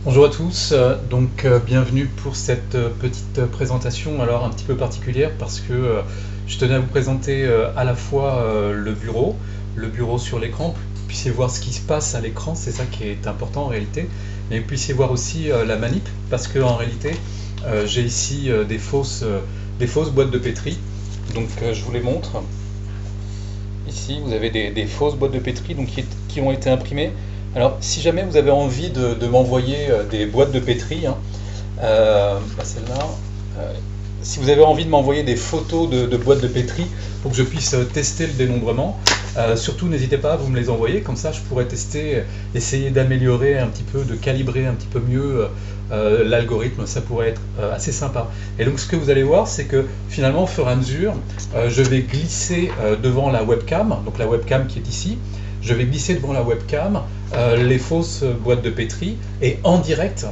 Bonjour à tous, bienvenue pour cette petite présentation alors un petit peu particulière parce que je tenais à vous présenter à la fois le bureau sur l'écran, pour que vous puissiez voir ce qui se passe à l'écran, c'est ça qui est important en réalité, mais que vous puissiez voir aussi la manip parce que en réalité j'ai ici des fausses boîtes de pétri, je vous les montre. Ici, vous avez des fausses boîtes de pétri qui ont été imprimées. Alors, si jamais vous avez envie de m'envoyer des boîtes de pétri, hein, celle-là, euh, si vous avez envie de m'envoyer des photos de boîtes de pétri pour que je puisse tester le dénombrement, surtout n'hésitez pas à vous me les envoyer, comme ça je pourrais tester, essayer d'améliorer un petit peu, de calibrer un petit peu mieux l'algorithme, ça pourrait être assez sympa. Et donc ce que vous allez voir, c'est que finalement au fur et à mesure, je vais glisser devant la webcam, donc la webcam qui est ici, je vais glisser devant la webcam les fausses boîtes de pétri et en direct,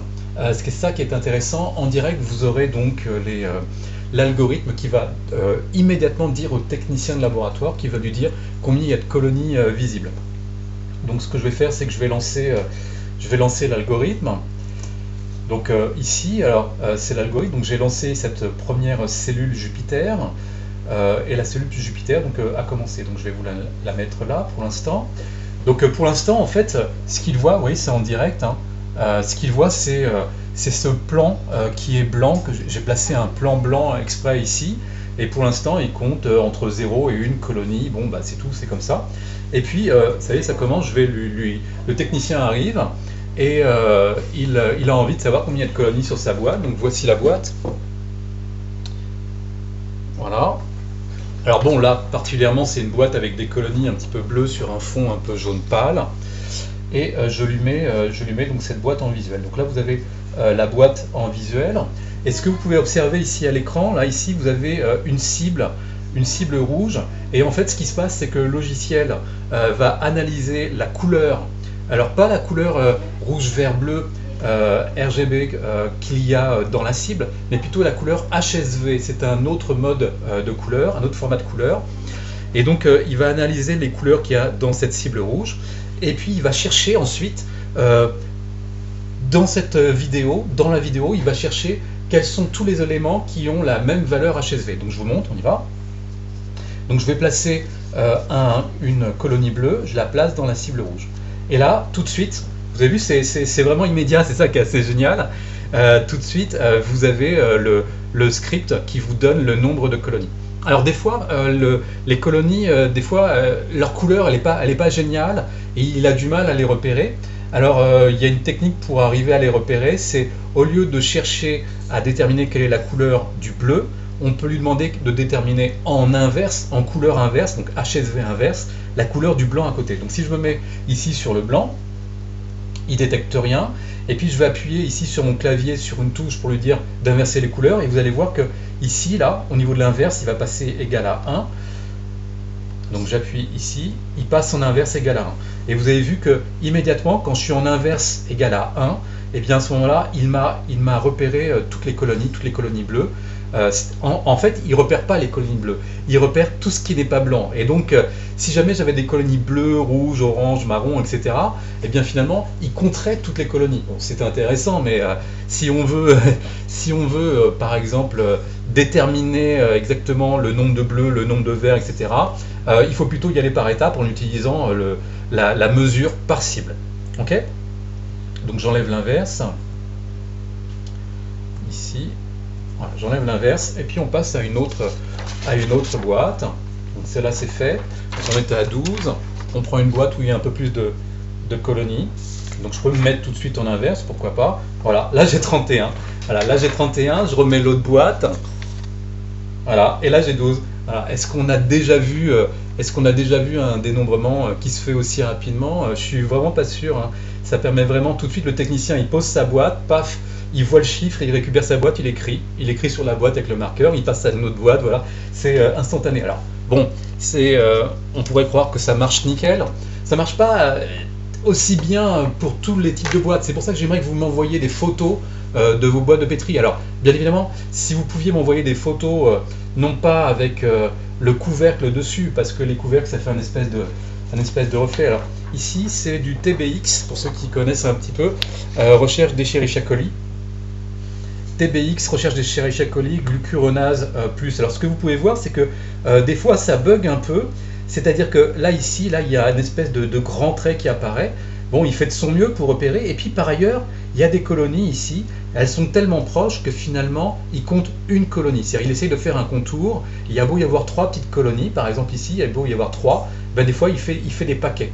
c'est ça qui est intéressant, en direct vous aurez donc l'algorithme qui va immédiatement dire au technicien de laboratoire, qui va lui dire combien il y a de colonies visibles. Donc ce que je vais faire, c'est que je vais lancer l'algorithme. Donc ici, c'est l'algorithme, donc j'ai lancé cette première cellule Jupiter, et la cellule Jupiter a commencé. Donc je vais vous la mettre là pour l'instant. Pour l'instant, en fait, ce qu'il voit, vous voyez, c'est en direct, hein, ce qu'il voit, c'est ce plan qui est blanc, que j'ai placé un plan blanc exprès ici, et pour l'instant, il compte entre 0 et 1 colonie, bon, bah, c'est tout, c'est comme ça. Et puis, vous savez, ça commence, le technicien arrive, et il a envie de savoir combien il y a de colonies sur sa boîte, donc voici la boîte. Voilà. Alors bon, là, particulièrement, c'est une boîte avec des colonies un petit peu bleues sur un fond un peu jaune pâle. Et je lui mets donc cette boîte en visuel. Donc là, vous avez la boîte en visuel. Et ce que vous pouvez observer ici à l'écran, là, ici, vous avez une cible rouge. Et en fait, ce qui se passe, c'est que le logiciel va analyser la couleur. Alors, pas la couleur rouge, vert, bleu, RGB qu'il y a dans la cible, mais plutôt la couleur HSV. C'est un autre mode de couleur, un autre format de couleur. Et donc, il va analyser les couleurs qu'il y a dans cette cible rouge. Et puis, il va chercher ensuite, dans la vidéo, il va chercher quels sont tous les éléments qui ont la même valeur HSV. Donc, je vous montre, on y va. Donc, je vais placer une colonie bleue, je la place dans la cible rouge. Et là, tout de suite, vous avez vu, c'est vraiment immédiat, c'est ça qui est assez génial. Tout de suite, vous avez le script qui vous donne le nombre de colonies. Alors des fois, les colonies, leur couleur, elle est pas géniale et il a du mal à les repérer. Alors il y a une technique pour arriver à les repérer, c'est au lieu de chercher à déterminer quelle est la couleur du bleu, on peut lui demander de déterminer en inverse, en couleur inverse, donc HSV inverse, la couleur du blanc à côté. Donc si je me mets ici sur le blanc, il détecte rien, et puis je vais appuyer ici sur mon clavier sur une touche pour lui dire d'inverser les couleurs, et vous allez voir que ici, là, au niveau de l'inverse, il va passer égal à 1. Donc j'appuie ici, il passe en inverse égal à 1. Et vous avez vu que immédiatement, quand je suis en inverse égal à 1, et bien à ce moment-là, il m'a repéré toutes les colonies bleues. En fait, il ne repère pas les colonies bleues, il repère tout ce qui n'est pas blanc. Et donc, si jamais j'avais des colonies bleues, rouges, oranges, marron, etc., et bien finalement, il compterait toutes les colonies. Bon, c'est intéressant, mais si on veut, si on veut par exemple, déterminer exactement le nombre de bleus, le nombre de verts, etc., il faut plutôt y aller par étapes en utilisant la mesure par cible. Ok? Donc j'enlève l'inverse, ici. Voilà, j'enlève l'inverse et puis on passe à une autre boîte. Donc celle-là c'est fait. On est à 12. On prend une boîte où il y a un peu plus de colonies. Donc je peux me mettre tout de suite en inverse, pourquoi pas. Voilà, là j'ai 31. Voilà, là j'ai 31, je remets l'autre boîte. Voilà, et là j'ai 12. Voilà. Est-ce qu'on a déjà vu un dénombrement qui se fait aussi rapidement? Je suis vraiment pas sûr, hein. Ça permet vraiment tout de suite, le technicien il pose sa boîte, paf, il voit le chiffre, il récupère sa boîte, il écrit sur la boîte avec le marqueur, il passe à une autre boîte, voilà, c'est instantané. Alors bon, on pourrait croire que ça marche nickel, ça marche pas aussi bien pour tous les types de boîtes. C'est pour ça que j'aimerais que vous m'envoyiez des photos de vos boîtes de pétri. Alors, bien évidemment, si vous pouviez m'envoyer des photos, non pas avec le couvercle dessus, parce que les couvercles, ça fait un espèce de reflet. Alors, Ici, c'est du TBX, pour ceux qui connaissent un petit peu, recherche d'Escherichia coli. TBX, recherche d'Escherichia coli, glucuronase plus. Alors ce que vous pouvez voir, c'est que des fois ça bug un peu, c'est-à-dire que là, ici, là, il y a une espèce de grand trait qui apparaît. Bon, il fait de son mieux pour repérer, et puis par ailleurs, il y a des colonies ici, elles sont tellement proches que finalement, il compte une colonie. C'est-à-dire, il essaye de faire un contour, il y a beau y avoir 3 petites colonies, par exemple ici, il y a beau y avoir 3, ben des fois, il fait des paquets.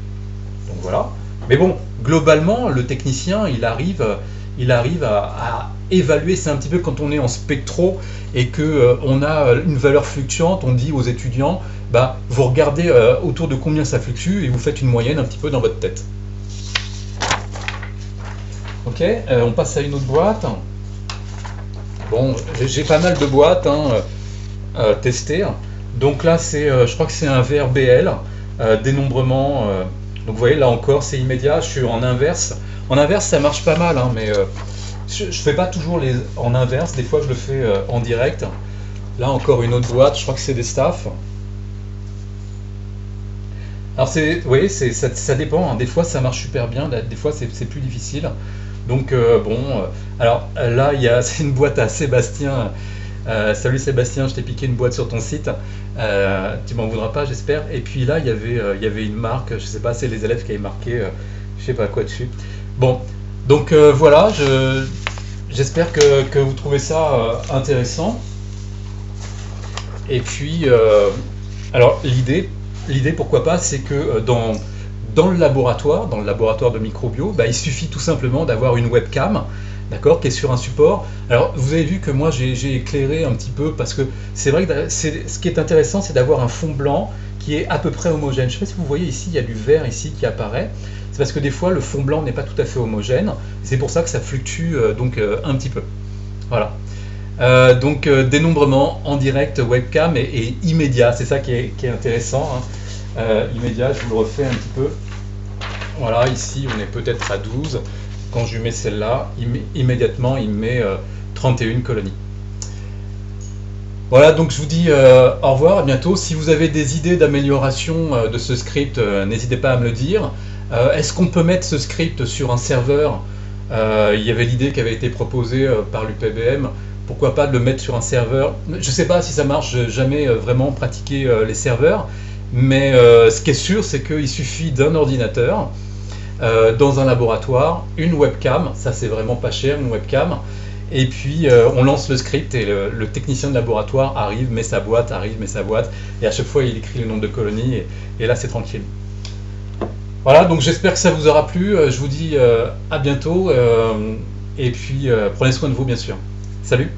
Donc voilà. Mais bon, globalement, le technicien, il arrive à évaluer. C'est un petit peu quand on est en spectro et que on a une valeur fluctuante, on dit aux étudiants, bah, vous regardez autour de combien ça fluctue et vous faites une moyenne un petit peu dans votre tête. Ok, on passe à une autre boîte. Bon, j'ai pas mal de boîtes testées. Donc là, je crois que c'est un VRBL, dénombrement. Donc vous voyez, là encore, c'est immédiat. Je suis en inverse. En inverse, ça marche pas mal, mais je fais pas toujours en inverse. Des fois, je le fais en direct. Là, encore une autre boîte. Je crois que c'est des staffs. Alors, vous voyez, ça dépend. Des fois, ça marche super bien. Des fois, c'est plus difficile. Donc, alors là, c'est une boîte à Sébastien. Salut Sébastien, je t'ai piqué une boîte sur ton site. Tu m'en voudras pas, j'espère. Et puis là, il y avait une marque, je sais pas, c'est les élèves qui avaient marqué, je sais pas quoi dessus. Bon, donc voilà, j'espère que vous trouvez ça intéressant. Et puis, alors l'idée, pourquoi pas, c'est que dans le laboratoire de microbio, bah, il suffit tout simplement d'avoir une webcam, d'accord, qui est sur un support. Alors, vous avez vu que moi, j'ai éclairé un petit peu, parce que c'est vrai que ce qui est intéressant, c'est d'avoir un fond blanc qui est à peu près homogène. Je ne sais pas si vous voyez ici, il y a du vert ici qui apparaît. C'est parce que des fois, le fond blanc n'est pas tout à fait homogène. C'est pour ça que ça fluctue un petit peu. Voilà. Donc, dénombrement en direct webcam et immédiat. C'est ça qui est intéressant. Immédiat, je vous le refais un petit peu. Voilà, ici, on est peut-être à 12. Quand je lui mets celle-là, immédiatement, il me met 31 colonies. Voilà, donc je vous dis au revoir, à bientôt. Si vous avez des idées d'amélioration de ce script, n'hésitez pas à me le dire. Est-ce qu'on peut mettre ce script sur un serveur? Il y avait l'idée qui avait été proposée par l'UPBM. Pourquoi pas de le mettre sur un serveur? Je ne sais pas si ça marche, je n'ai jamais vraiment pratiqué les serveurs. Mais ce qui est sûr, c'est qu'il suffit d'un ordinateur dans un laboratoire, une webcam, ça c'est vraiment pas cher, une webcam, et puis on lance le script et le technicien de laboratoire arrive, met sa boîte, et à chaque fois il écrit le nombre de colonies, et là c'est tranquille. Voilà, donc j'espère que ça vous aura plu, je vous dis à bientôt, et puis prenez soin de vous bien sûr. Salut!